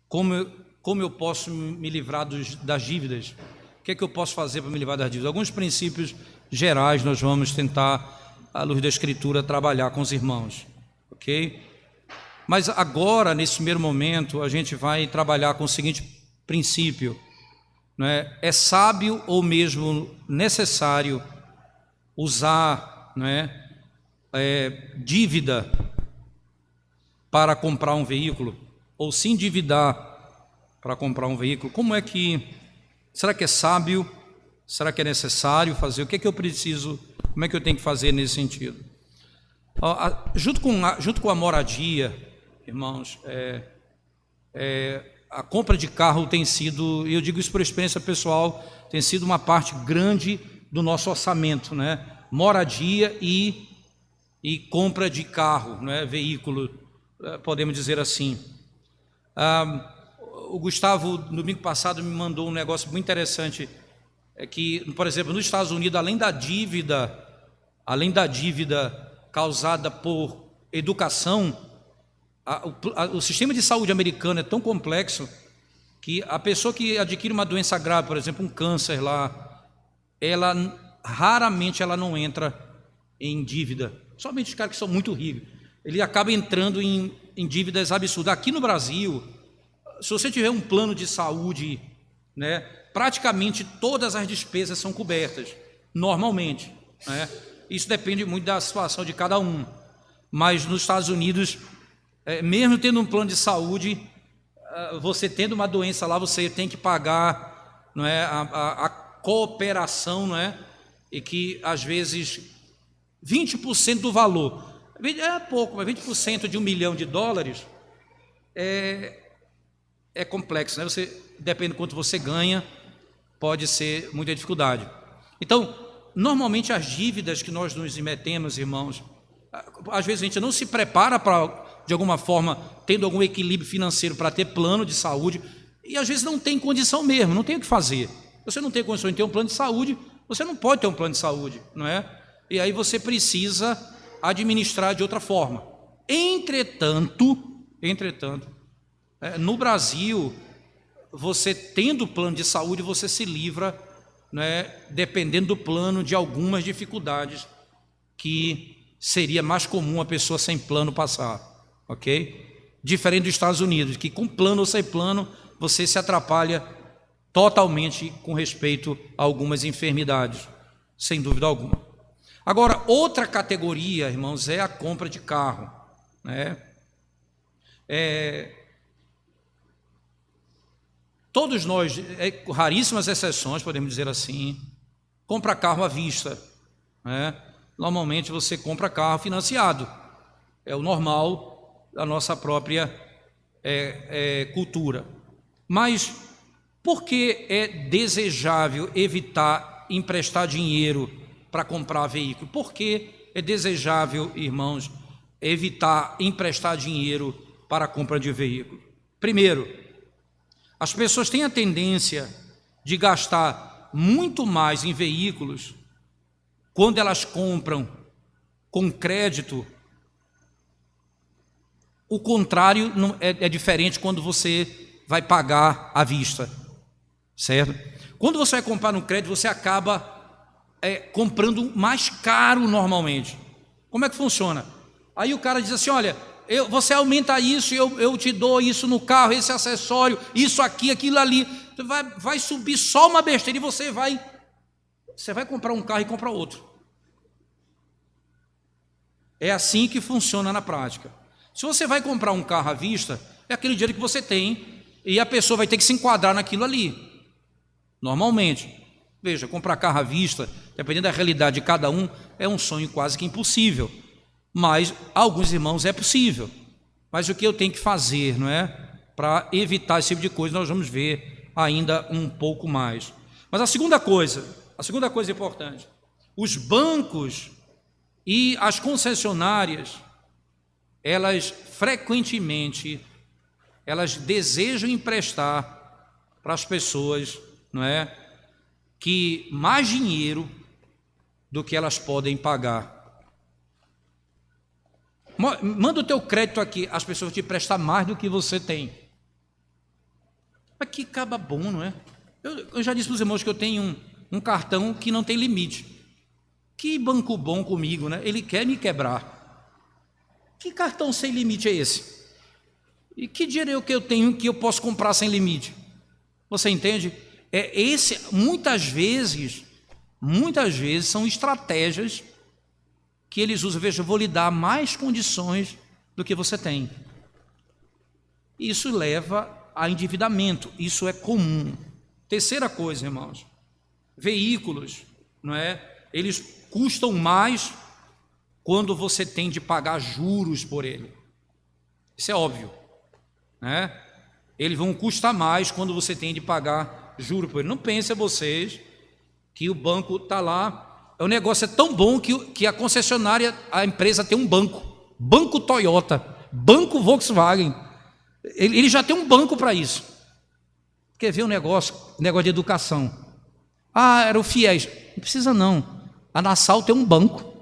como eu posso me livrar das dívidas? O que é que eu posso fazer para me livrar das dívidas? Alguns princípios gerais nós vamos tentar, à luz da Escritura, trabalhar com os irmãos, ok? Mas agora, nesse primeiro momento, a gente vai trabalhar com o seguinte princípio, não é? É sábio ou mesmo necessário usar, não é, dívida para comprar um veículo, ou se endividar para comprar um veículo? Será que é sábio? Será que é necessário fazer? O que é que eu preciso? Como é que eu tenho que fazer nesse sentido? Junto com a moradia, irmãos, a compra de carro tem sido, e eu digo isso por experiência pessoal, tem sido uma parte grande do nosso orçamento, né? Moradia e compra de carro, né? Veículo, podemos dizer assim. O Gustavo, no domingo passado, me mandou um negócio muito interessante, que, por exemplo, nos Estados Unidos, além da dívida causada por educação, o sistema de saúde americano é tão complexo que a pessoa que adquire uma doença grave, por exemplo, um câncer lá, raramente ela não entra em dívida. Somente os caras que são muito ricos. Ele acaba entrando em dívidas absurdas. Aqui no Brasil, se você tiver um plano de saúde, né, praticamente todas as despesas são cobertas, normalmente, né? Isso depende muito da situação de cada um. Mas nos Estados Unidos, mesmo tendo um plano de saúde, você tendo uma doença lá, você tem que pagar, não é, a cooperação, não é? E que às vezes 20% do valor, é pouco, mas 20% de $1 milhão é complexo, né? Você, depende de quanto você ganha, pode ser muita dificuldade. Então, normalmente as dívidas que nós nos metemos, irmãos, às vezes a gente não se prepara para, de alguma forma, tendo algum equilíbrio financeiro para ter plano de saúde, e às vezes não tem condição mesmo, não tem o que fazer. Você não tem condição de ter um plano de saúde, você não pode ter um plano de saúde, não é? E aí você precisa administrar de outra forma. Entretanto, no Brasil, você tendo plano de saúde, você se livra, né, dependendo do plano, de algumas dificuldades que seria mais comum a pessoa sem plano passar, ok? Diferente dos Estados Unidos, que com plano ou sem plano, você se atrapalha totalmente com respeito a algumas enfermidades, sem dúvida alguma. Agora, outra categoria, irmãos, é a compra de carro, né? Todos nós, raríssimas exceções, podemos dizer assim, compra carro à vista, né? Normalmente você compra carro financiado, é o normal da nossa própria cultura. Mas por que é desejável evitar emprestar dinheiro para comprar veículo? Por que é desejável, irmãos, evitar emprestar dinheiro para a compra de veículo? Primeiro, as pessoas têm a tendência de gastar muito mais em veículos quando elas compram com crédito. O contrário é diferente quando você vai pagar à vista, certo? Quando você vai comprar no crédito, você acaba comprando mais caro normalmente. Como é que funciona? Aí o cara diz assim, olha, você aumenta isso, eu te dou isso no carro, esse acessório, isso aqui, aquilo ali, vai subir só uma besteira e você vai comprar um carro e comprar outro. É assim que funciona na prática. Se você vai comprar um carro à vista, é aquele dinheiro que você tem e a pessoa vai ter que se enquadrar naquilo ali, normalmente. Veja, comprar carro à vista, dependendo da realidade de cada um, é um sonho quase que impossível. Mas alguns irmãos é possível. Mas o que eu tenho que fazer, não é? Para evitar esse tipo de coisa, nós vamos ver ainda um pouco mais. Mas a segunda coisa importante, os bancos e as concessionárias, elas frequentemente, elas desejam emprestar para as pessoas, não é? Que mais dinheiro do que elas podem pagar. Manda o teu crédito aqui, as pessoas te prestam mais do que você tem. Mas que caba bom, não é? Eu já disse para os irmãos que eu tenho um cartão que não tem limite. Que banco bom comigo, né? Ele quer me quebrar. Que cartão sem limite é esse? E que dinheiro que eu tenho que eu posso comprar sem limite? Você entende? Muitas vezes são estratégias que eles usam. Veja, eu vou lhe dar mais condições do que você tem. Isso leva a endividamento, isso é comum. Terceira coisa, irmãos, veículos, não é? Eles custam mais quando você tem de pagar juros por ele. Isso é óbvio, né? Eles vão custar mais quando você tem de pagar juros por ele. Não pensem vocês que o banco está lá, o negócio é tão bom que a concessionária, a empresa tem um banco Toyota, banco Volkswagen, ele já tem um banco para isso. Quer ver um negócio de educação? Era o FIES. Não precisa não. A Nassau tem um banco.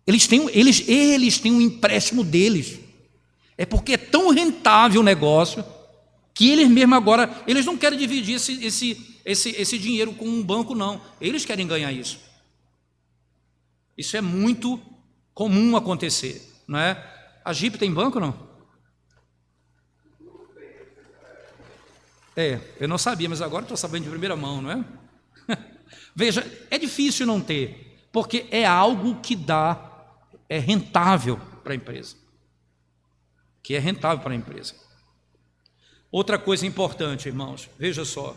Eles têm um empréstimo deles. É porque é tão rentável o negócio que eles mesmo agora, eles não querem dividir esse dinheiro com um banco, não. Eles querem ganhar isso. Isso é muito comum acontecer, não é? A Jeep tem banco, não? Eu não sabia, mas agora estou sabendo de primeira mão, não é? Veja, é difícil não ter, porque é algo que é rentável para a empresa. Outra coisa importante, irmãos, veja só,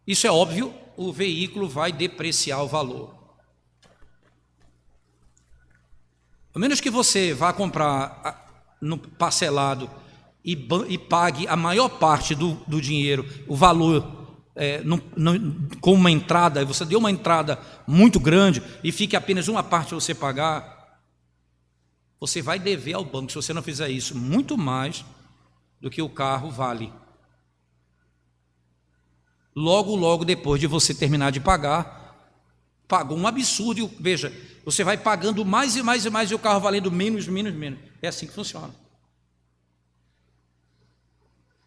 isso é óbvio, o veículo vai depreciar o valor. A menos que você vá comprar no parcelado e pague a maior parte do dinheiro, o valor, com uma entrada, você deu uma entrada muito grande e fique apenas uma parte você pagar, você vai dever ao banco, se você não fizer isso, muito mais do que o carro vale. Logo depois de você terminar de pagar, pagou um absurdo. Veja, você vai pagando mais e mais e mais e o carro valendo menos. É assim que funciona.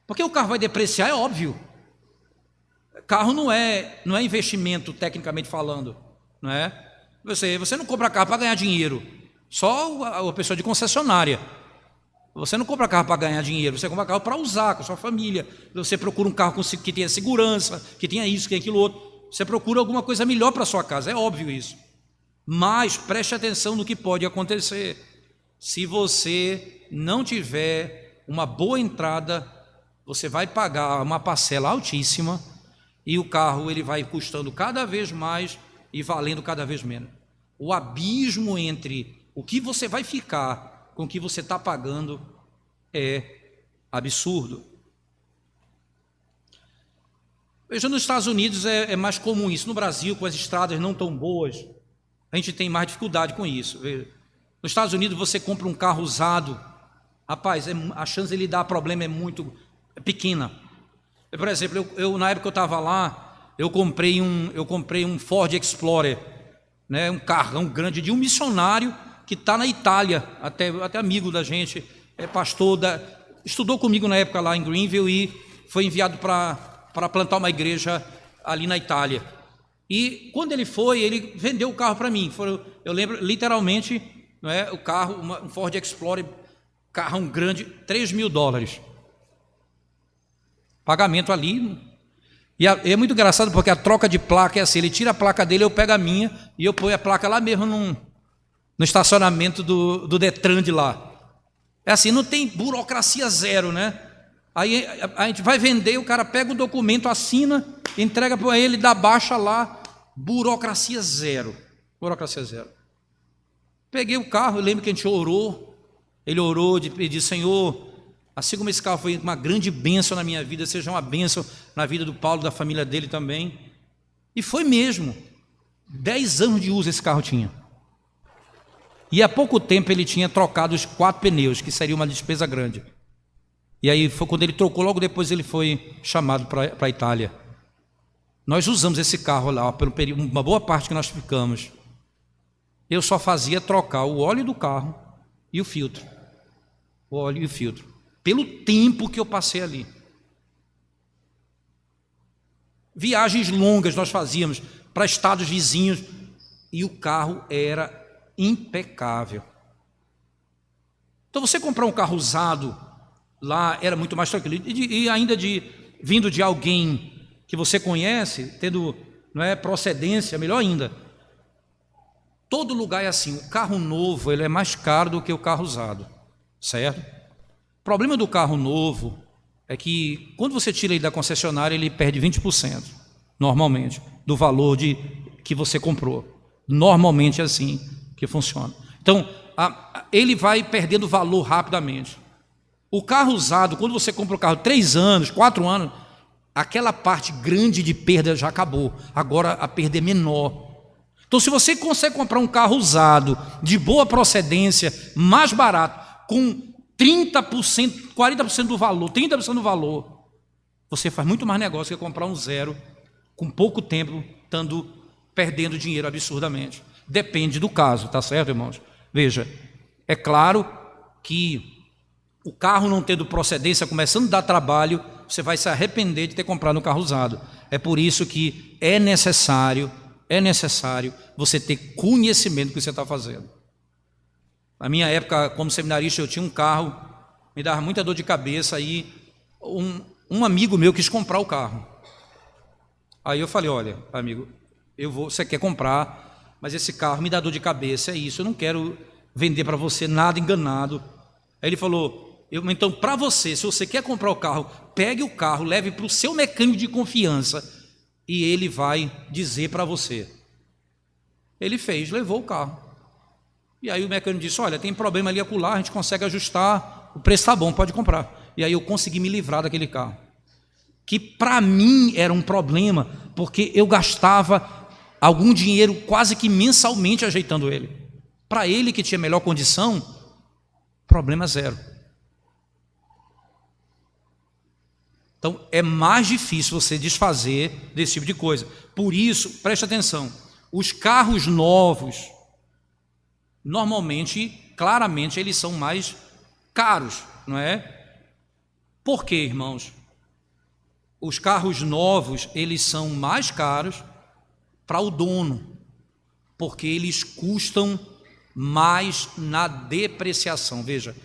Porque o carro vai depreciar, é óbvio. Carro não é investimento, tecnicamente falando, não é? Você não compra carro para ganhar dinheiro, só a pessoa de concessionária. Você não compra carro para ganhar dinheiro, você compra carro para usar com a sua família. Você procura um carro que tenha segurança, que tenha isso, que tenha aquilo outro. Você procura alguma coisa melhor para a sua casa, é óbvio isso. Mas preste atenção no que pode acontecer. Se você não tiver uma boa entrada, você vai pagar uma parcela altíssima e o carro ele vai custando cada vez mais e valendo cada vez menos. O abismo entre o que você vai ficar com o que você está pagando é absurdo. Veja, nos Estados Unidos é mais comum isso. No Brasil, com as estradas não tão boas, a gente tem mais dificuldade com isso. Veja, nos Estados Unidos, você compra um carro usado, rapaz, a chance de ele dar problema é pequena. Por exemplo, na época que eu estava lá, eu comprei um Ford Explorer, né, um carrão grande de um missionário que está na Itália, até amigo da gente, é pastor, estudou comigo na época lá em Greenville e foi enviado para plantar uma igreja ali na Itália. E quando ele vendeu o carro para mim. Eu lembro literalmente, não é, o carro, um Ford Explorer, carrão grande, $3.000. Pagamento ali. E é muito engraçado porque a troca de placa é assim: ele tira a placa dele, eu pego a minha e eu ponho a placa lá mesmo no estacionamento do Detran de lá. É assim, não tem burocracia zero, né? Aí a gente vai vender, o cara pega o documento, assina, entrega para ele, dá baixa lá, burocracia zero. Peguei o carro, eu lembro que a gente orou, ele orou de pedir: Senhor, assim como esse carro foi uma grande bênção na minha vida, seja uma bênção na vida do Paulo, da família dele também. E foi mesmo. 10 anos de uso esse carro tinha. E há pouco tempo ele tinha trocado os 4 pneus, que seria uma despesa grande. E aí foi quando ele trocou, logo depois ele foi chamado para a Itália. Nós usamos esse carro lá, pelo período, uma boa parte que nós ficamos. Eu só fazia trocar o óleo do carro e o filtro. O óleo e o filtro. Pelo tempo que eu passei ali. Viagens longas nós fazíamos para estados vizinhos e o carro era impecável. Então você comprar um carro usado lá era muito mais tranquilo. E ainda vindo de alguém que você conhece, tendo, não é, procedência, melhor ainda. Todo lugar é assim, o carro novo ele é mais caro do que o carro usado, certo? O problema do carro novo é que quando você tira ele da concessionária, ele perde 20%, normalmente, do valor que você comprou. Normalmente é assim que funciona. Então, ele vai perdendo valor rapidamente. O carro usado, quando você compra o carro 3 anos, 4 anos, aquela parte grande de perda já acabou. Agora a perda é menor. Então, se você consegue comprar um carro usado, de boa procedência, mais barato, com 30%, 40% do valor, 30% do valor, você faz muito mais negócio que comprar um zero, com pouco tempo, perdendo dinheiro absurdamente. Depende do caso, tá certo, irmãos? Veja, é claro que o carro não tendo procedência, começando a dar trabalho, você vai se arrepender de ter comprado um carro usado. É por isso que é necessário você ter conhecimento do que você está fazendo. Na minha época, como seminarista, eu tinha um carro, me dava muita dor de cabeça, aí um amigo meu quis comprar o carro. Aí eu falei, olha, amigo, você quer comprar, mas esse carro me dá dor de cabeça, é isso, eu não quero vender para você nada enganado. Aí ele falou, então para você, se você quer comprar o carro, pegue o carro, leve para o seu mecânico de confiança e ele vai dizer para você. Ele fez, levou o carro. E aí o mecânico disse, olha, tem problema ali acolá, a gente consegue ajustar, o preço está bom, pode comprar. E aí eu consegui me livrar daquele carro, que para mim era um problema, porque eu gastava algum dinheiro quase que mensalmente ajeitando ele. Para ele que tinha melhor condição, problema zero. Então é mais difícil você desfazer desse tipo de coisa. Por isso, preste atenção, os carros novos, normalmente, claramente, eles são mais caros, não é? Por quê, irmãos? Os carros novos, eles são mais caros para o dono, porque eles custam mais na depreciação. Veja,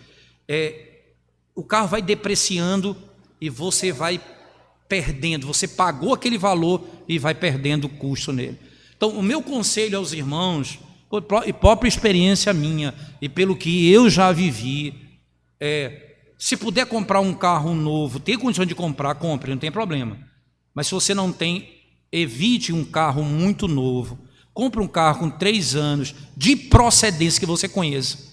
o carro vai depreciando e você vai perdendo, você pagou aquele valor e vai perdendo custo nele. Então, o meu conselho aos irmãos, e própria experiência minha, e pelo que eu já vivi, se puder comprar um carro novo, ter condição de comprar, compre, não tem problema. Mas se você não tem, evite um carro muito novo. Compre um carro com 3 anos, de procedência que você conheça.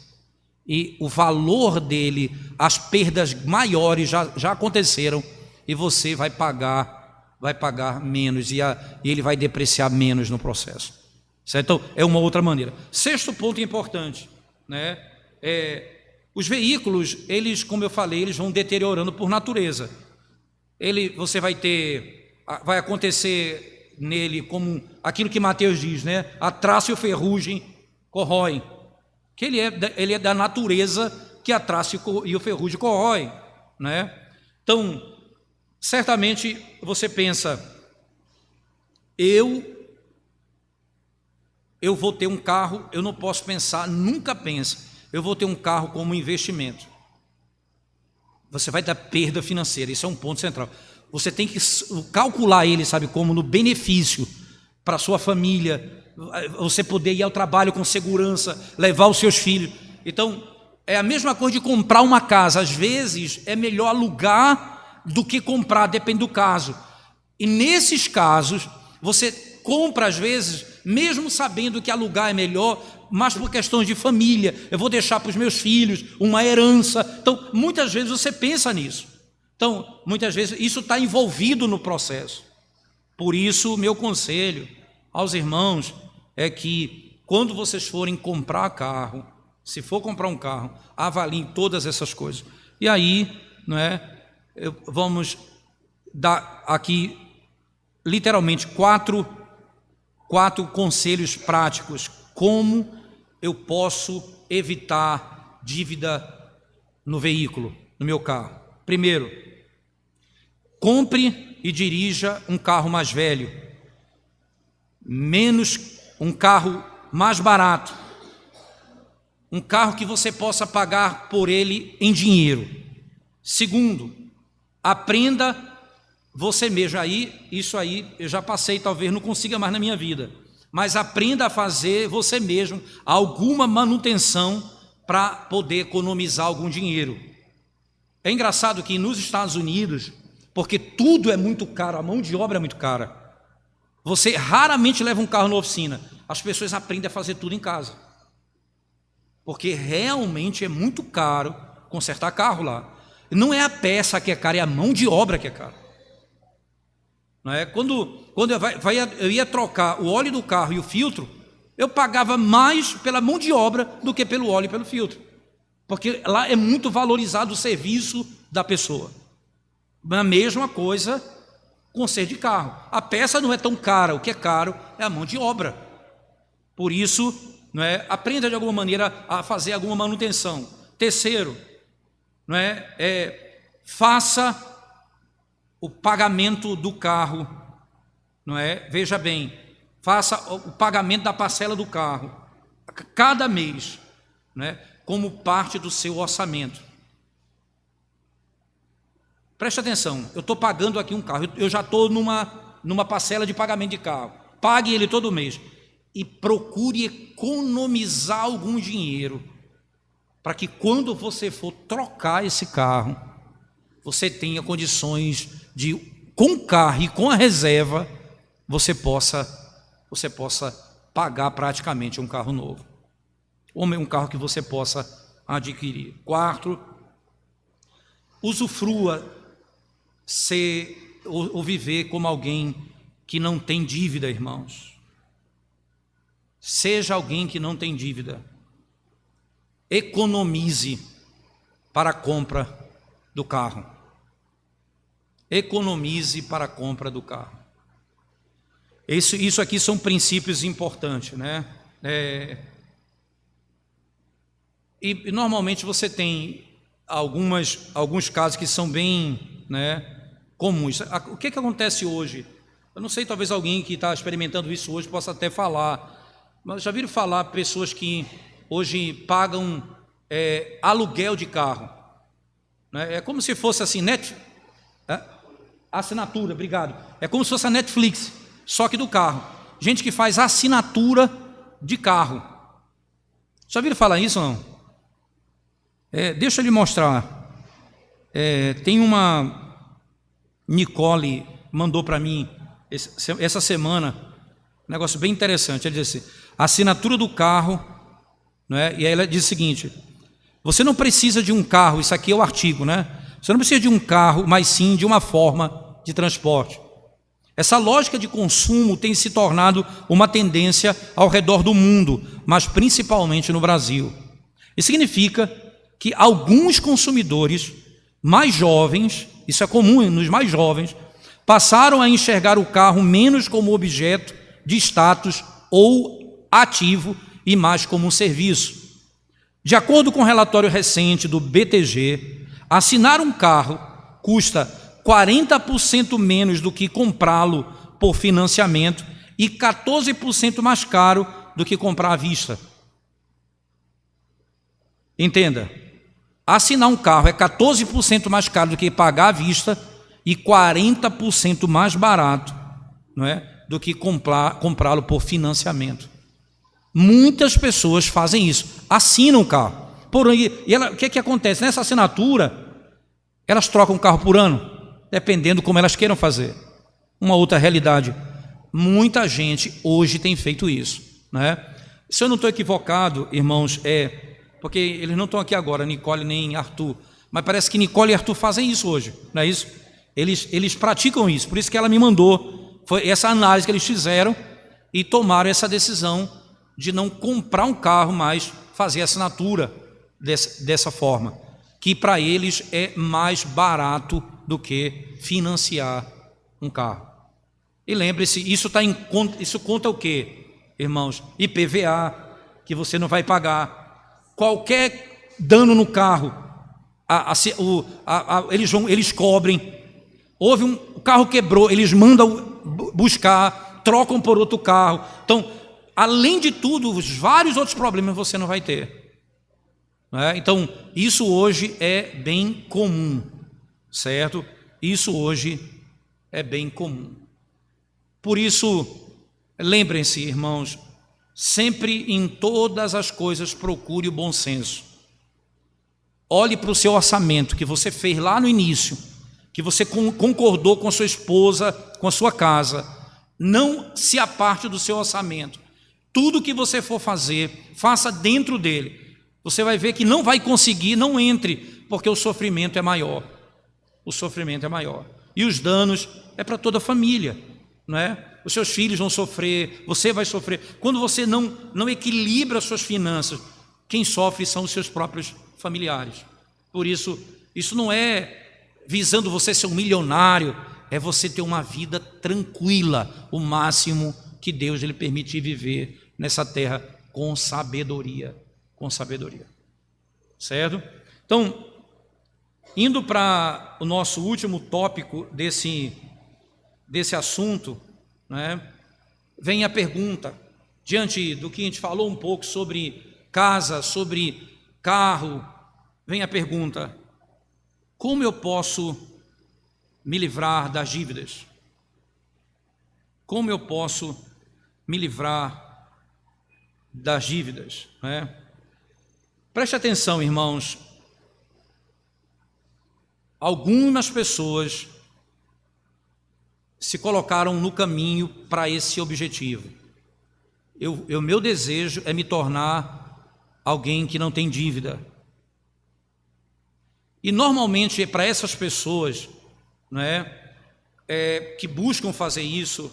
E o valor dele, as perdas maiores já aconteceram, e você vai pagar menos, e ele vai depreciar menos no processo. Certo? Então, é uma outra maneira. 6º ponto importante, né? Os veículos, eles, como eu falei, eles vão deteriorando por natureza. Você vai acontecer nele como aquilo que Mateus diz, né? A traça e a ferrugem corroem. Que ele é da natureza que a traça e o ferrugem corroem, né? Então, certamente você pensa, eu vou ter um carro, eu não posso pensar, nunca pensa, eu vou ter um carro como investimento. Você vai dar perda financeira, isso é um ponto central. Você tem que calcular ele, sabe como, no benefício para a sua família, você poder ir ao trabalho com segurança, levar os seus filhos. Então, é a mesma coisa de comprar uma casa. Às vezes, é melhor alugar do que comprar, depende do caso. E nesses casos, você compra às vezes, mesmo sabendo que alugar é melhor, mas por questões de família, eu vou deixar para os meus filhos uma herança. Então, muitas vezes você pensa nisso. Então, muitas vezes isso está envolvido no processo. Por isso, o meu conselho aos irmãos é que quando vocês forem comprar carro, se for comprar um carro, avaliem todas essas coisas. E aí, não é? Vamos dar aqui literalmente quatro conselhos práticos. Como eu posso evitar dívida no veículo, no meu carro? Primeiro, compre e dirija um carro mais velho, menos um carro mais barato, um carro que você possa pagar por ele em dinheiro. Segundo, aprenda você mesmo. Isso aí eu já passei, talvez não consiga mais na minha vida, mas aprenda a fazer você mesmo alguma manutenção para poder economizar algum dinheiro. É engraçado que nos Estados Unidos, porque tudo é muito caro, a mão de obra é muito cara, você raramente leva um carro na oficina. As pessoas aprendem a fazer tudo em casa, porque realmente é muito caro consertar carro lá. Não é a peça que é cara, é a mão de obra que é cara. Não é? Quando eu ia trocar o óleo do carro e o filtro, eu pagava mais pela mão de obra do que pelo óleo e pelo filtro, porque lá é muito valorizado o serviço da pessoa. A mesma coisa conserto de carro. A peça não é tão cara, o que é caro é a mão de obra. Por isso, não é, aprenda de alguma maneira a fazer alguma manutenção. Terceiro, não faça o pagamento do carro, não é? Veja bem, faça o pagamento da parcela do carro cada mês, não é? Como parte do seu orçamento. Preste atenção, eu estou pagando aqui um carro, eu já estou numa parcela de pagamento de carro. Pague ele todo mês e procure economizar algum dinheiro para que quando você for trocar esse carro, você tenha condições de, com o carro e com a reserva, você possa pagar praticamente um carro novo, ou um carro que você possa adquirir. Quarto, usufrua ser ou viver como alguém que não tem dívida, irmãos. Seja alguém que não tem dívida. Economize para a compra do carro. Economize para a compra do carro. Isso aqui são princípios importantes, né? E normalmente você tem alguns casos que são bem, comuns. O que acontece hoje? Eu não sei, talvez alguém que está experimentando isso hoje possa até falar, mas já viram falar pessoas que hoje pagam aluguel de carro, né? É como se fosse assim, assinatura, obrigado. É como se fosse a Netflix, só que do carro. Gente que faz assinatura de carro. Já viram falar isso ou não? Deixa eu lhe mostrar. Tem uma Nicole mandou para mim essa semana um negócio bem interessante. Ela disse assim, assinatura do carro, né? E aí ela diz o seguinte: você não precisa de um carro, isso aqui é o artigo, né? Você não precisa de um carro, mas sim de uma forma de transporte. Essa lógica de consumo tem se tornado uma tendência ao redor do mundo, mas principalmente no Brasil. Isso significa que alguns consumidores mais jovens, isso é comum nos mais jovens, passaram a enxergar o carro menos como objeto de status ou ativo e mais como um serviço. De acordo com um relatório recente do BTG, assinar um carro custa 40% menos do que comprá-lo por financiamento e 14% mais caro do que comprar à vista. Entenda, assinar um carro é 14% mais caro do que pagar à vista e 40% mais barato, do que comprá-lo por financiamento. Muitas pessoas fazem isso, assinam o carro. O que acontece? Nessa assinatura, elas trocam o carro por ano, dependendo como elas queiram fazer. Uma outra realidade, muita gente hoje tem feito isso, Se eu não estou equivocado, irmãos, porque eles não estão aqui agora, Nicole nem Arthur, mas parece que Nicole e Arthur fazem isso hoje, não é isso? Eles praticam isso, por isso que ela me mandou, foi essa análise que eles fizeram e tomaram essa decisão de não comprar um carro, mas fazer a assinatura dessa forma, que para eles é mais barato do que financiar um carro. E lembre-se, isso conta o quê, irmãos? IPVA, que você não vai pagar. Qualquer dano no carro, eles cobrem. carro quebrou, eles mandam buscar, trocam por outro carro. Então, além de tudo, os vários outros problemas você não vai ter. Não é? Então, isso hoje é bem comum, certo? Isso hoje é bem comum. Por isso, lembrem-se, irmãos, sempre em todas as coisas procure o bom senso. Olhe para o seu orçamento que você fez lá no início, que você concordou com a sua esposa, com a sua casa. Não se aparte do seu orçamento. Tudo que você for fazer, faça dentro dele. Você vai ver que não vai conseguir, não entre, porque o sofrimento é maior. O sofrimento é maior. E os danos é para toda a família, não é? Os seus filhos vão sofrer, você vai sofrer. Quando você não equilibra as suas finanças, quem sofre são os seus próprios familiares. Por isso, isso não é visando você ser um milionário, é você ter uma vida tranquila, o máximo que Deus lhe permite viver nessa terra com sabedoria, certo? Então, indo para o nosso último tópico desse assunto, né, vem a pergunta, diante do que a gente falou um pouco sobre casa, sobre carro, vem a pergunta: como eu posso me livrar das dívidas? Como eu posso me livrar das dívidas? Né? Preste atenção, irmãos. Algumas pessoas se colocaram no caminho para esse objetivo. Meu desejo é me tornar alguém que não tem dívida. E normalmente para essas pessoas, que buscam fazer isso,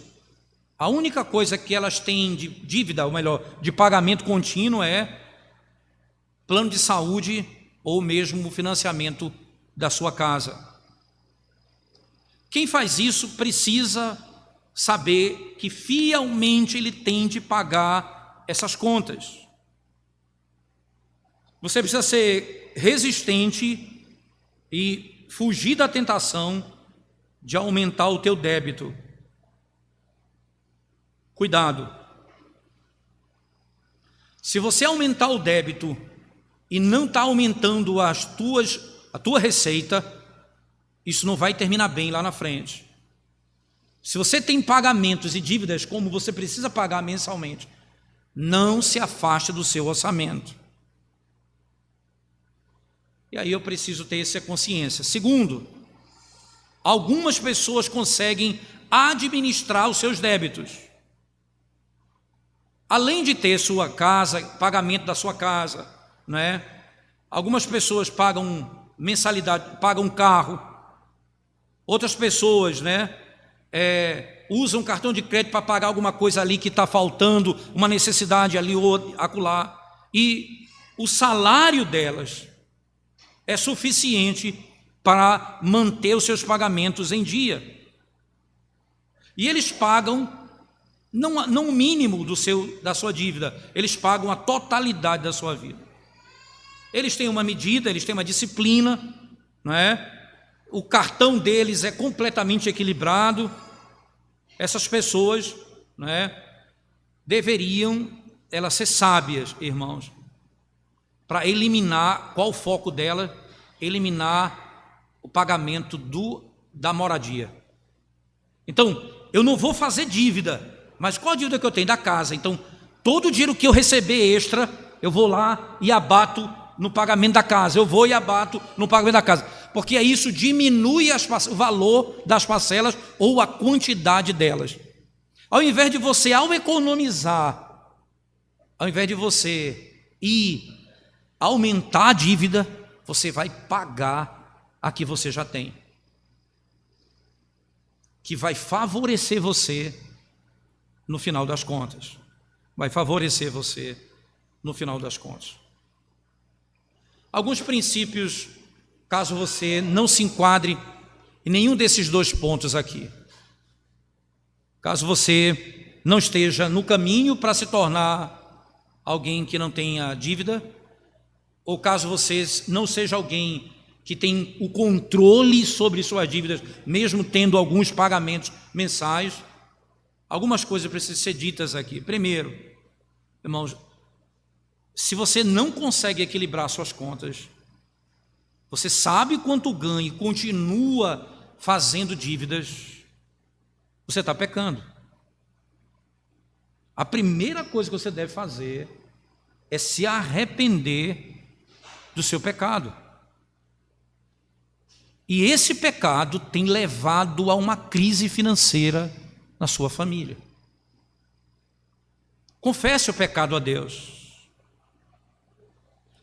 a única coisa que elas têm de dívida, ou melhor, de pagamento contínuo, é plano de saúde ou mesmo o financiamento da sua casa. Quem faz isso precisa saber que fielmente ele tem de pagar essas contas. Você precisa ser resistente e fugir da tentação de aumentar o teu débito. Cuidado. Se você aumentar o débito e não está aumentando a tua receita, isso não vai terminar bem lá na frente. Se você tem pagamentos e dívidas como você precisa pagar mensalmente, não se afaste do seu orçamento. E aí eu preciso ter essa consciência. Segundo, algumas pessoas conseguem administrar os seus débitos. Além de ter sua casa, pagamento da sua casa, algumas pessoas pagam mensalidade, pagam carro. Outras pessoas, usam cartão de crédito para pagar alguma coisa ali que está faltando, uma necessidade ali ou acolá. E o salário delas é suficiente para manter os seus pagamentos em dia. E eles pagam não o mínimo da sua dívida, eles pagam a totalidade da sua vida. Eles têm uma medida, eles têm uma disciplina, o cartão deles é completamente equilibrado. Essas pessoas, deveriam elas ser sábias, irmãos, para eliminar, qual o foco dela? Eliminar o pagamento da moradia. Então, eu não vou fazer dívida, mas qual a dívida que eu tenho? Da casa. Então, todo o dinheiro que eu receber extra, eu vou lá e abato no pagamento da casa. Eu vou e abato no pagamento da casa. Porque isso diminui o valor das parcelas ou a quantidade delas. Ao invés de você, ao economizar, ao invés de você ir aumentar a dívida, você vai pagar a que você já tem, que vai favorecer você no final das contas. Vai favorecer você no final das contas. Alguns princípios, caso você não se enquadre em nenhum desses dois pontos aqui. Caso você não esteja no caminho para se tornar alguém que não tenha dívida, ou caso você não seja alguém que tem o controle sobre suas dívidas, mesmo tendo alguns pagamentos mensais, algumas coisas precisam ser ditas aqui. Primeiro, irmãos, se você não consegue equilibrar suas contas, você sabe quanto ganha e continua fazendo dívidas, você está pecando. A primeira coisa que você deve fazer é se arrepender do seu pecado. E esse pecado tem levado a uma crise financeira na sua família. Confesse o pecado a Deus.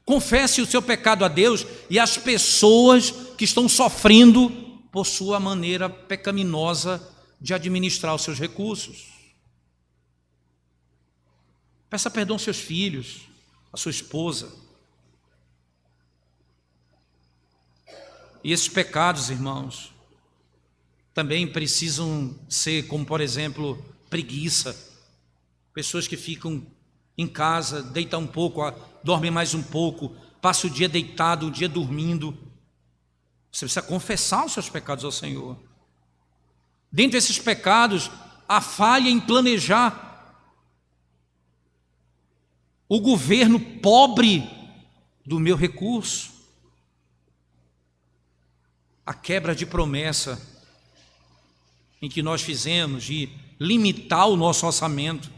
Confesse o seu pecado a Deus e às pessoas que estão sofrendo por sua maneira pecaminosa de administrar os seus recursos. Peça perdão aos seus filhos, à sua esposa. E esses pecados, irmãos, também precisam ser, como por exemplo, preguiça. Pessoas que ficam em casa, deitam um pouco, dormem mais um pouco, passa o dia deitado, o dia dormindo. Você precisa confessar os seus pecados ao Senhor. Dentre esses pecados, a falha em planejar. O governo pobre do meu recurso. A quebra de promessa em que nós fizemos de limitar o nosso orçamento.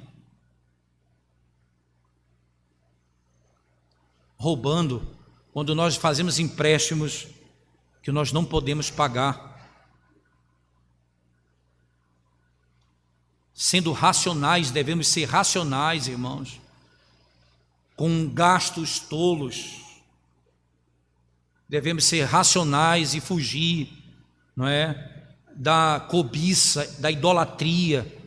Roubando, quando nós fazemos empréstimos que nós não podemos pagar. Sendo racionais, devemos ser racionais, irmãos, com gastos tolos. Devemos ser racionais e fugir, não é, da cobiça, da idolatria.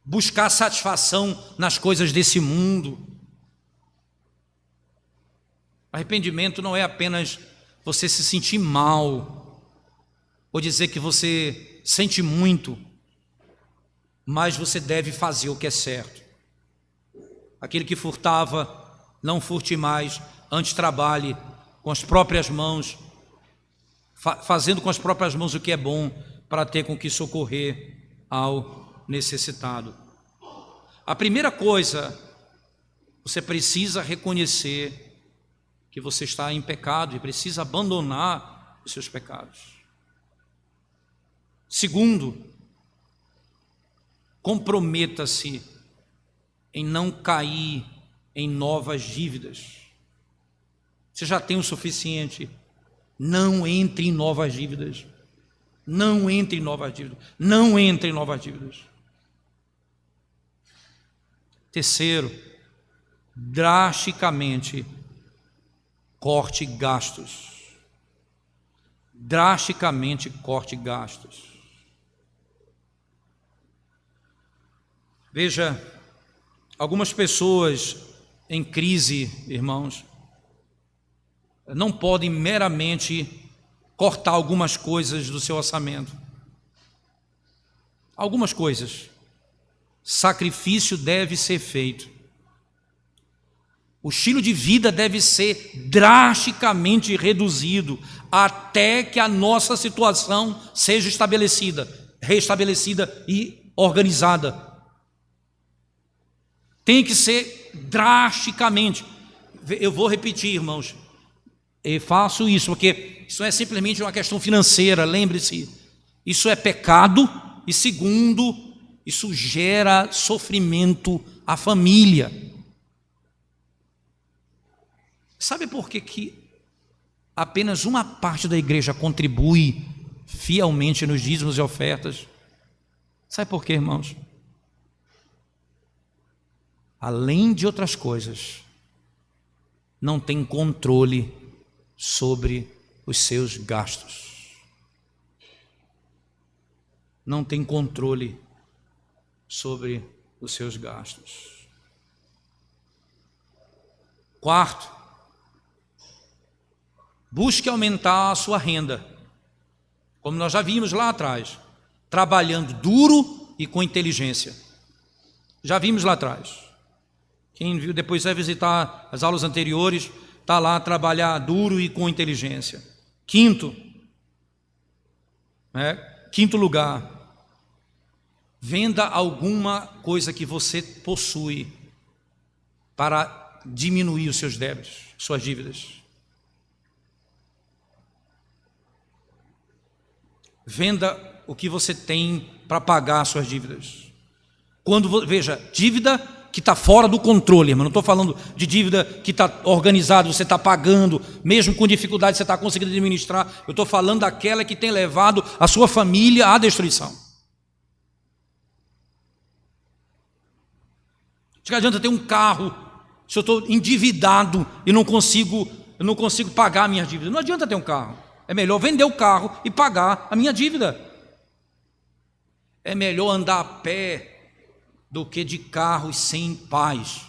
Buscar satisfação nas coisas desse mundo. Arrependimento não é apenas você se sentir mal, ou dizer que você sente muito, mas você deve fazer o que é certo. Aquele que furtava, não furte mais, antes trabalhe com as próprias mãos, fazendo com as próprias mãos o que é bom, para ter com que socorrer ao necessitado. A primeira coisa, você precisa reconhecer que você está em pecado e precisa abandonar os seus pecados. Segundo, comprometa-se em não cair em novas dívidas. Você já tem o suficiente. Não entre em novas dívidas. Não entre em novas dívidas. Não entre em novas dívidas. Terceiro, drasticamente corte gastos. Drasticamente corte gastos. Veja, algumas pessoas em crise, irmãos, não podem meramente cortar algumas coisas do seu orçamento. Algumas coisas. Sacrifício deve ser feito. O estilo de vida deve ser drasticamente reduzido até que a nossa situação seja estabelecida, restabelecida e organizada. Tem que ser drasticamente. Eu vou repetir, irmãos. Eu faço isso porque isso não é simplesmente uma questão financeira, lembre-se. Isso é pecado e segundo, isso gera sofrimento à família. Sabe por que apenas uma parte da igreja contribui fielmente nos dízimos e ofertas? Sabe por quê, irmãos? Além de outras coisas, não tem controle sobre os seus gastos. Não tem controle sobre os seus gastos. Quarto, busque aumentar a sua renda, como nós já vimos lá atrás, trabalhando duro e com inteligência. Já vimos lá atrás. Quem viu depois vai visitar as aulas anteriores, está lá a trabalhar duro e com inteligência. Quinto lugar, venda alguma coisa que você possui para diminuir os seus débitos, suas dívidas. Venda o que você tem para pagar suas dívidas. Veja, dívida que está fora do controle, irmão. Não estou falando de dívida que está organizada, você está pagando, mesmo com dificuldade você está conseguindo administrar. Eu estou falando daquela que tem levado a sua família à destruição. De que adianta ter um carro se eu estou endividado e não consigo pagar a minha dívida? Não adianta ter um carro. É melhor vender o carro e pagar a minha dívida. É melhor andar a pé do que de carro e sem paz.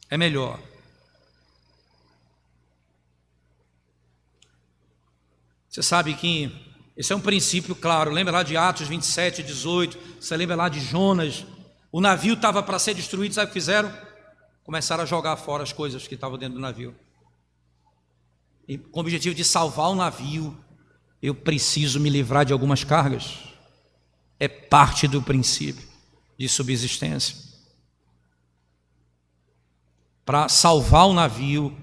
É melhor. Você sabe que esse é um princípio claro. Lembra lá de Atos 27, 18? Você lembra lá de Jonas? O navio estava para ser destruído, sabe o que fizeram? Começaram a jogar fora as coisas que estavam dentro do navio. E com o objetivo de salvar o navio, eu preciso me livrar de algumas cargas. É parte do princípio de subsistência. Para salvar o navio,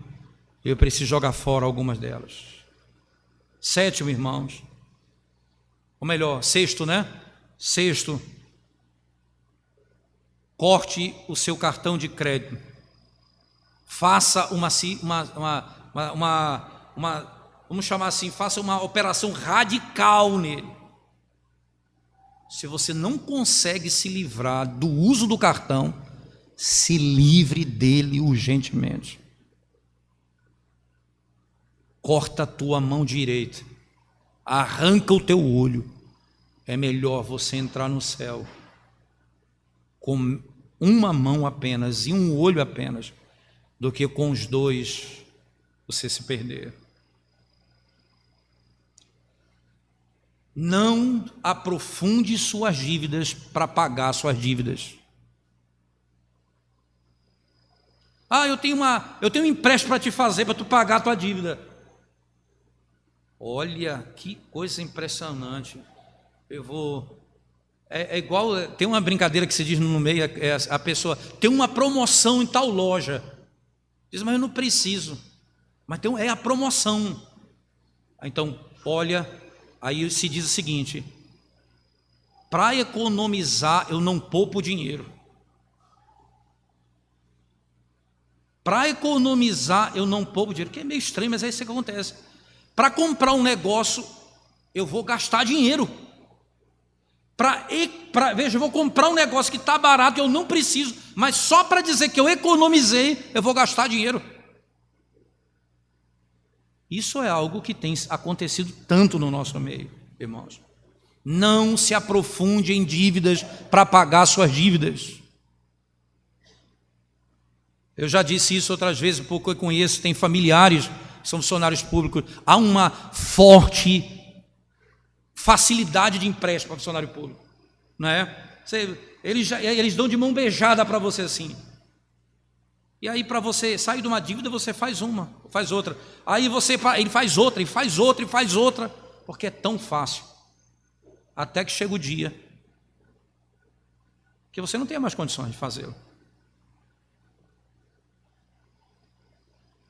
eu preciso jogar fora algumas delas. Sétimo, irmãos. Ou melhor, sexto, Sexto, corte o seu cartão de crédito. Faça vamos chamar assim, faça uma operação radical nele. Se você não consegue se livrar do uso do cartão, se livre dele urgentemente. Corta a tua mão direita, arranca o teu olho. É melhor você entrar no céu com uma mão apenas e um olho apenas, do que com os dois você se perder. Não aprofunde suas dívidas para pagar suas dívidas. Eu tenho um empréstimo para te fazer, para tu pagar a tua dívida. Olha, que coisa impressionante. É igual, tem uma brincadeira que se diz no meio, a pessoa tem uma promoção em tal loja. Diz, mas eu não preciso. Mas é a promoção. Então, olha, aí se diz o seguinte: para economizar, eu não poupo dinheiro. Para economizar, eu não poupo dinheiro. Que é meio estranho, mas é isso que acontece. Para comprar um negócio, eu vou gastar dinheiro. Veja, eu vou comprar um negócio que está barato, eu não preciso, mas só para dizer que eu economizei, eu vou gastar dinheiro. Isso é algo que tem acontecido tanto no nosso meio, irmãos. Não se aprofunde em dívidas para pagar suas dívidas. Eu já disse isso outras vezes, porque eu conheço, tem familiares que são funcionários públicos. Há uma forte facilidade de empréstimo para funcionário público, não é? Eles dão de mão beijada para você assim. E aí, para você sair de uma dívida, você faz outra. Aí ele faz outra, e faz outra, e faz outra, porque é tão fácil. Até que chega o dia que você não tem mais condições de fazê-lo.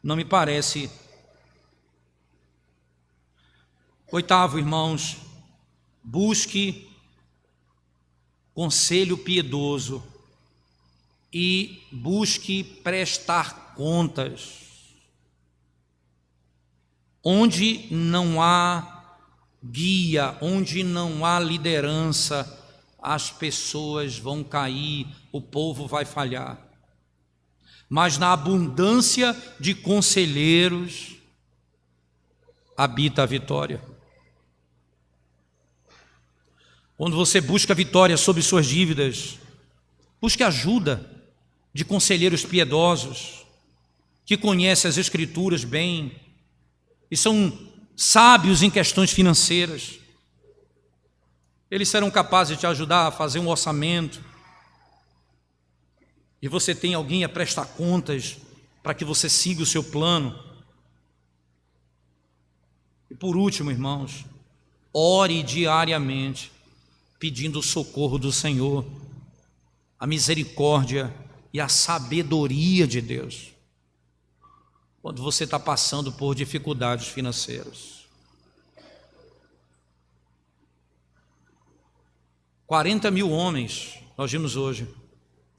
Não me parece. Oitavo, irmãos, busque conselho piedoso e busque prestar contas. Onde não há guia, onde não há liderança, as pessoas vão cair, o povo vai falhar. Mas na abundância de conselheiros habita a vitória. Quando você busca vitória sobre suas dívidas, busque ajuda de conselheiros piedosos, que conhecem as Escrituras bem, e são sábios em questões financeiras. Eles serão capazes de te ajudar a fazer um orçamento, e você tem alguém a prestar contas para que você siga o seu plano. E por último, irmãos, ore diariamente, pedindo o socorro do Senhor, a misericórdia e a sabedoria de Deus, quando você está passando por dificuldades financeiras. 40 mil homens, nós vimos hoje,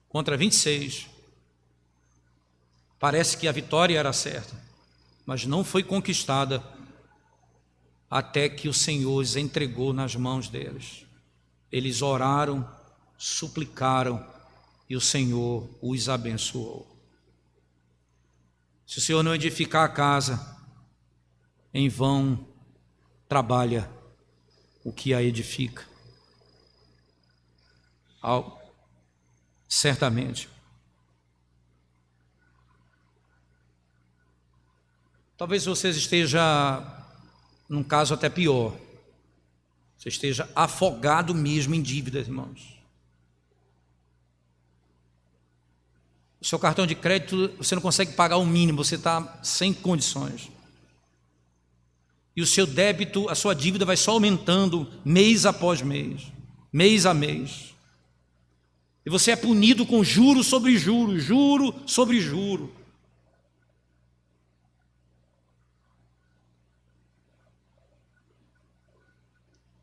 contra 26. Parece que a vitória era certa, mas não foi conquistada até que o Senhor os entregou nas mãos deles. Eles oraram, suplicaram e o Senhor os abençoou. Se o Senhor não edificar a casa, em vão trabalha o que a edifica. Certamente. Talvez você esteja num caso até pior. Você esteja afogado mesmo em dívidas, irmãos. O seu cartão de crédito, você não consegue pagar o mínimo, você está sem condições. E o seu débito, a sua dívida vai só aumentando mês após mês, mês a mês. E você é punido com juro sobre juro, juro sobre juro.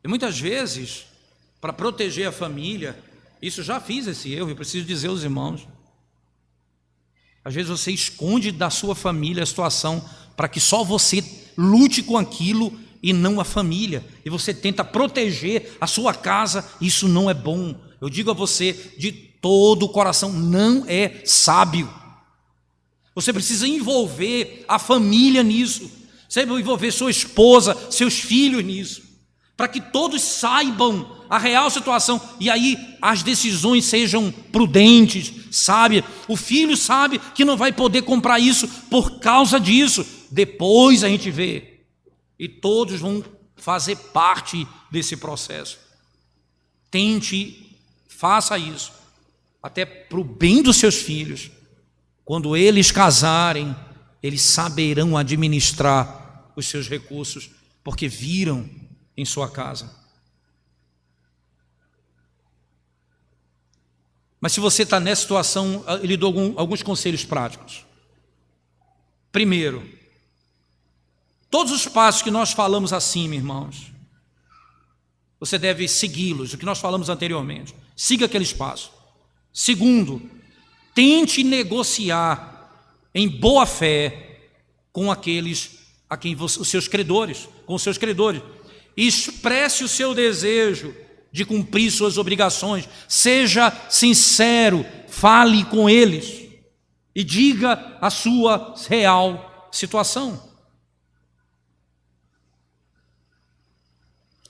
E muitas vezes, para proteger a família, isso já fiz esse erro, eu preciso dizer aos irmãos. Às vezes você esconde da sua família a situação para que só você lute com aquilo e não a família. E você tenta proteger a sua casa, isso não é bom. Eu digo a você de todo o coração, não é sábio. Você precisa envolver a família nisso. Você precisa envolver sua esposa, seus filhos nisso, para que todos saibam a real situação e aí as decisões sejam prudentes, sabe? O filho sabe que não vai poder comprar isso por causa disso. Depois a gente vê. E todos vão fazer parte desse processo. Tente, faça isso, até para o bem dos seus filhos. Quando eles casarem, eles saberão administrar os seus recursos, porque viram em sua casa. Mas se você está nessa situação, eu lhe dou alguns conselhos práticos. Primeiro, todos os passos que nós falamos acima, irmãos, você deve segui-los, o que nós falamos anteriormente. Siga aqueles passos. Segundo, tente negociar em boa fé com aqueles a quem você, os seus credores, com os seus credores. Expresse o seu desejo de cumprir suas obrigações, seja sincero, fale com eles e diga a sua real situação.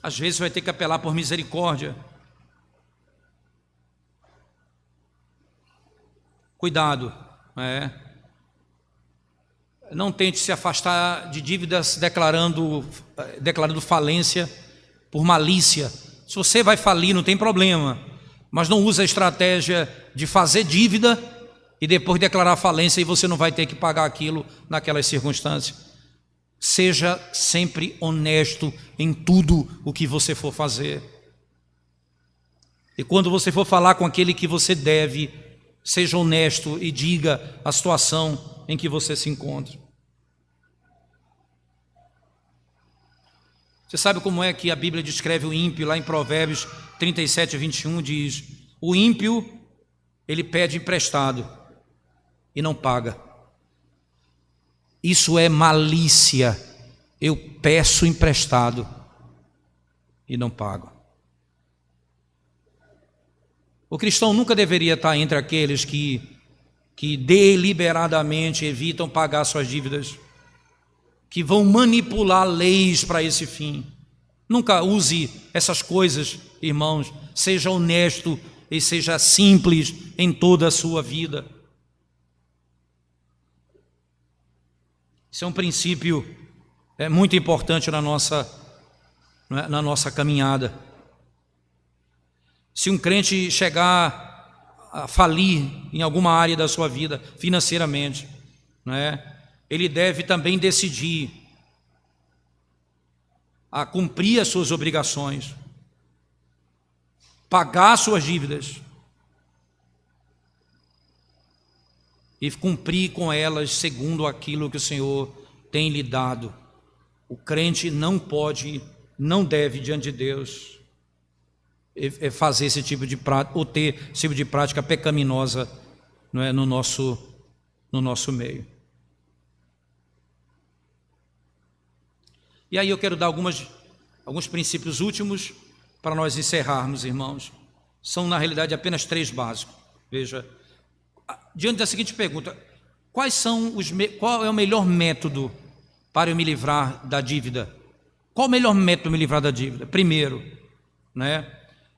Às vezes vai ter que apelar por misericórdia. Cuidado, não tente se afastar de dívidas declarando falência por malícia. Se você vai falir, não tem problema, mas não use a estratégia de fazer dívida e depois declarar falência e você não vai ter que pagar aquilo naquelas circunstâncias. Seja sempre honesto em tudo o que você for fazer. E quando você for falar com aquele que você deve, seja honesto e diga a situação em que você se encontra. Você sabe como é que a Bíblia descreve o ímpio? Lá em Provérbios 37, 21 diz: o ímpio, ele pede emprestado e não paga. Isso é malícia. Eu peço emprestado e não pago. O cristão nunca deveria estar entre aqueles que deliberadamente evitam pagar suas dívidas, que vão manipular leis para esse fim. Nunca use essas coisas, irmãos. Seja honesto e seja simples em toda a sua vida. Isso é um princípio muito importante na nossa caminhada. Se um crente chegar a falir em alguma área da sua vida financeiramente, não é? Ele deve também decidir a cumprir as suas obrigações, pagar suas dívidas e cumprir com elas segundo aquilo que o Senhor tem lhe dado. O crente não pode, não deve diante de Deus fazer esse tipo de prática, ou ter esse tipo de prática pecaminosa, não é, no nosso meio. E aí eu quero dar alguns princípios últimos para nós encerrarmos, irmãos. São, na realidade, apenas 3 básicos. Veja, diante da seguinte pergunta: qual é o melhor método para eu me livrar da dívida? Qual o melhor método para me livrar da dívida? Primeiro, né?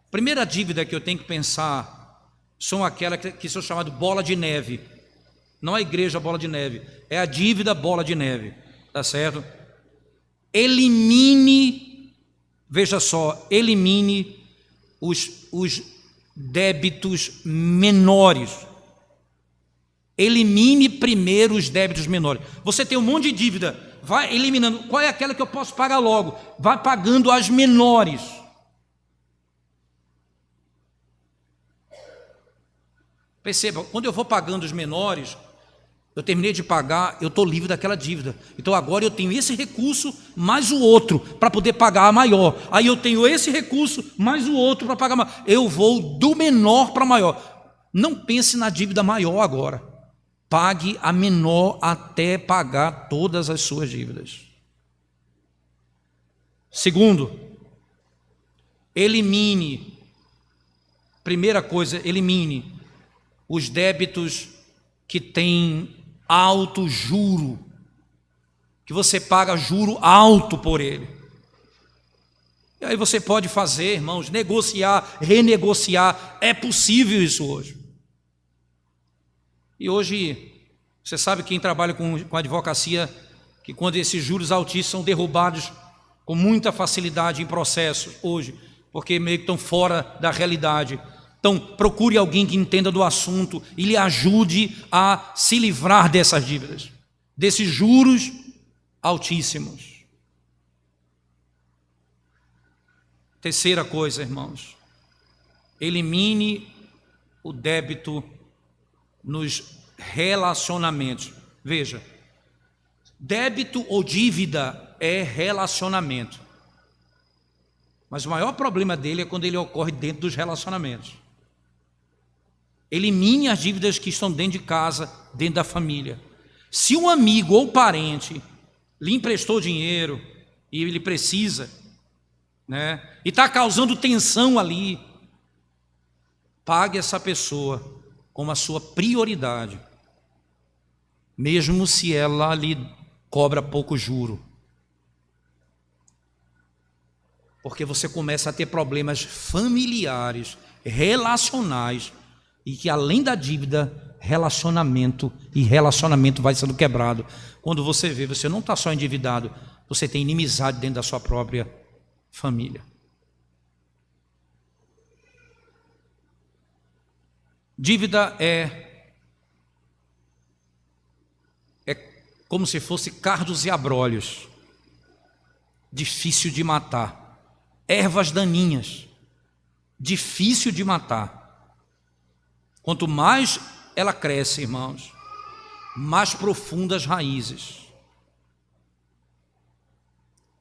Primeira dívida que eu tenho que pensar são aquelas que são chamadas bola de neve. Não a igreja bola de neve, é a dívida bola de neve, tá certo? Elimine, veja só, elimine os débitos menores. Elimine primeiro os débitos menores. Você tem um monte de dívida, vai eliminando. Qual é aquela que eu posso pagar logo? Vai pagando as menores. Perceba, quando eu vou pagando os menores, eu terminei de pagar, eu estou livre daquela dívida. Então agora eu tenho esse recurso mais o outro para poder pagar a maior. Aí eu tenho esse recurso mais o outro para pagar a maior. Eu vou do menor para maior. Não pense na dívida maior agora. Pague a menor até pagar todas as suas dívidas. Segundo, elimine. Primeira coisa, elimine os débitos que têm alto juro, que você paga juro alto por ele. E aí você pode fazer, irmãos, negociar, renegociar. É possível isso hoje. E hoje, você sabe, quem trabalha com advocacia, que quando esses juros altíssimos são derrubados com muita facilidade em processos hoje, porque meio que estão fora da realidade. Então, procure alguém que entenda do assunto e lhe ajude a se livrar dessas dívidas, desses juros altíssimos. Terceira coisa, irmãos, elimine o débito nos relacionamentos. Veja, débito ou dívida é relacionamento, mas o maior problema dele é quando ele ocorre dentro dos relacionamentos. Elimine as dívidas que estão dentro de casa, dentro da família. Se um amigo ou parente lhe emprestou dinheiro e ele precisa, né, e está causando tensão ali, pague essa pessoa como a sua prioridade, mesmo se ela lhe cobra pouco juro. Porque você começa a ter problemas familiares, relacionais, e que além da dívida, relacionamento vai sendo quebrado. Quando você vê, você não está só endividado, você tem inimizade dentro da sua própria família. Dívida é como se fosse cardos e abrolhos, difícil de matar, ervas daninhas, difícil de matar. Quanto mais ela cresce, irmãos, mais profundas raízes.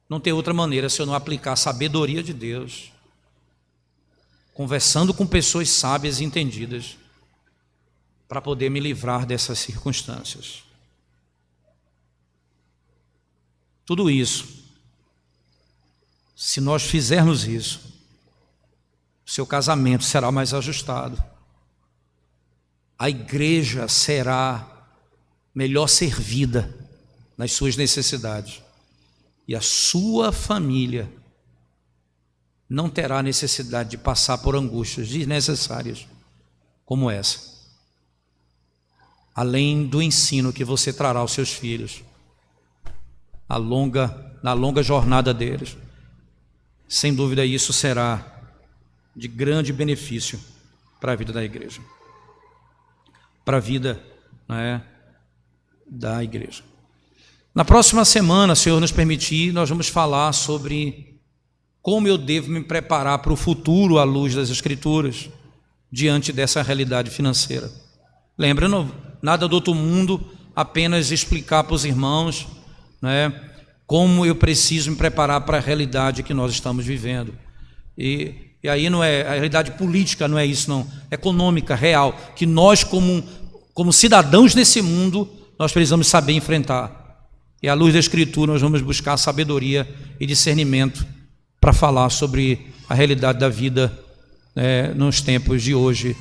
Não tem outra maneira se eu não aplicar a sabedoria de Deus, conversando com pessoas sábias e entendidas, para poder me livrar dessas circunstâncias. Tudo isso, se nós fizermos isso, seu casamento será mais ajustado. A igreja será melhor servida nas suas necessidades. E a sua família não terá necessidade de passar por angústias desnecessárias como essa. Além do ensino que você trará aos seus filhos, na longa jornada deles. Sem dúvida isso será de grande benefício para a vida da igreja. para a vida, né, da igreja. Na próxima semana, se o Senhor nos permitir, nós vamos falar sobre como eu devo me preparar para o futuro à luz das Escrituras, diante dessa realidade financeira. Lembra, nada do outro mundo, apenas explicar para os irmãos, né, como eu preciso me preparar para a realidade que nós estamos vivendo. E aí não é a realidade política, não é isso não, econômica, real, que nós como cidadãos desse mundo, nós precisamos saber enfrentar. E à luz da Escritura nós vamos buscar sabedoria e discernimento para falar sobre a realidade da vida, nos tempos de hoje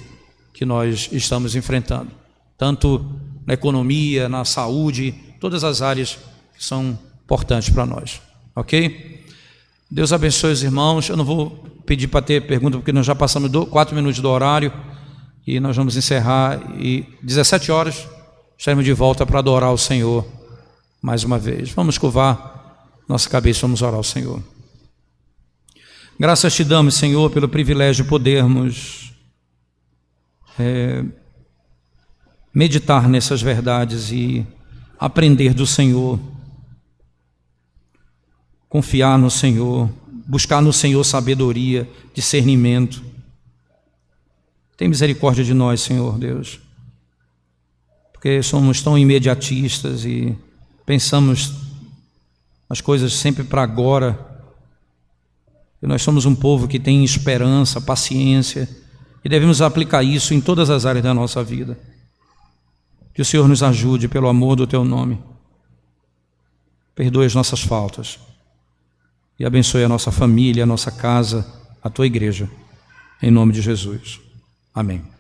que nós estamos enfrentando, tanto na economia, na saúde, todas as áreas que são importantes para nós, ok? Deus abençoe os irmãos. Eu não vou pedir para ter pergunta, porque nós já passamos 4 minutos do horário e nós vamos encerrar, e 17 horas estaremos de volta para adorar o Senhor mais uma vez. Vamos curvar nossa cabeça, vamos orar ao Senhor. Graças te damos, Senhor, pelo privilégio de podermos meditar nessas verdades e aprender do Senhor, confiar no Senhor, buscar no Senhor sabedoria, discernimento. Tem misericórdia de nós, Senhor Deus, porque somos tão imediatistas e pensamos as coisas sempre para agora. E nós somos um povo que tem esperança, paciência, e devemos aplicar isso em todas as áreas da nossa vida. Que o Senhor nos ajude pelo amor do teu nome. Perdoe as nossas faltas e abençoe a nossa família, a nossa casa, a tua igreja, em nome de Jesus. Amém.